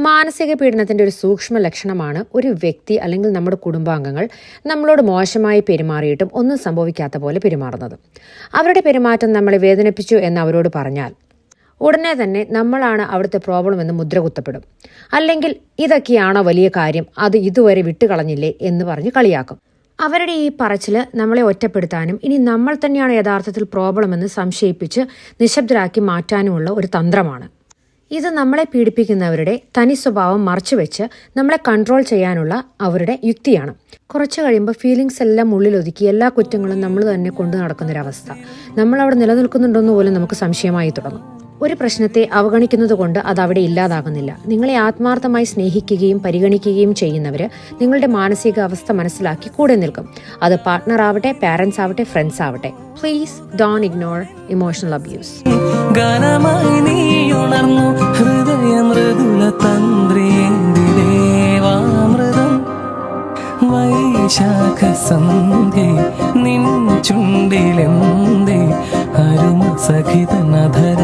മാനസിക പീഡനത്തിൻ്റെ ഒരു സൂക്ഷ്മ ലക്ഷണമാണ് ഒരു വ്യക്തി അല്ലെങ്കിൽ നമ്മുടെ കുടുംബാംഗങ്ങൾ നമ്മളോട് മോശമായി പെരുമാറിയിട്ടും ഒന്നും സംഭവിക്കാത്ത പോലെ പെരുമാറുന്നത്. അവരുടെ പെരുമാറ്റം നമ്മളെ വേദനിപ്പിച്ചു എന്ന് അവരോട് പറഞ്ഞാൽ ഉടനെ തന്നെ നമ്മളാണ് അവിടുത്തെ പ്രോബ്ലം എന്ന് മുദ്ര കുത്തപ്പെടും. അല്ലെങ്കിൽ ഇതൊക്കെയാണോ വലിയ കാര്യം, അത് ഇതുവരെ വിട്ടുകളഞ്ഞില്ലേ എന്ന് പറഞ്ഞ് കളിയാക്കും. അവരുടെ ഈ പറച്ചിൽ നമ്മളെ ഒറ്റപ്പെടുത്താനും ഇനി നമ്മൾ തന്നെയാണ് യഥാർത്ഥത്തിൽ പ്രോബ്ലം എന്ന് സംശയിപ്പിച്ച് നിശബ്ദരാക്കി മാറ്റാനുമുള്ള ഒരു തന്ത്രമാണ്. ഇത് നമ്മളെ പീഡിപ്പിക്കുന്നവരുടെ തനി സ്വഭാവം മറച്ചുവെച്ച് നമ്മളെ കൺട്രോൾ ചെയ്യാനുള്ള അവരുടെ യുക്തിയാണ്. കുറച്ച് കഴിയുമ്പോൾ ഫീലിങ്സ് എല്ലാം ഉള്ളിലൊതുക്കി എല്ലാ കുറ്റങ്ങളും നമ്മൾ തന്നെ കൊണ്ടു നടക്കുന്നൊരവസ്ഥ. നമ്മൾ അവിടെ നിലനിൽക്കുന്നുണ്ടെന്ന് പോലും നമുക്ക് സംശയമായി തുടങ്ങും. ഒരു പ്രശ്നത്തെ അവഗണിക്കുന്നത് കൊണ്ട് അത് അവിടെ ഇല്ലാതാകുന്നില്ല. നിങ്ങളെ ആത്മാർത്ഥമായി സ്നേഹിക്കുകയും പരിഗണിക്കുകയും ചെയ്യുന്നവർ നിങ്ങളുടെ മാനസികാവസ്ഥ മനസ്സിലാക്കി കൂടെ നിൽക്കും. അത് പാർട്ട്ണർ ആവട്ടെ, പാരന്റ്സ് ആവട്ടെ, ഫ്രണ്ട്സ് ആവട്ടെ. Please don't ignore emotional abuse. വൈശാഖസന്ധ്യേ നിൻ ചുണ്ടിലെന്തേ അരുമ സഖിതനധര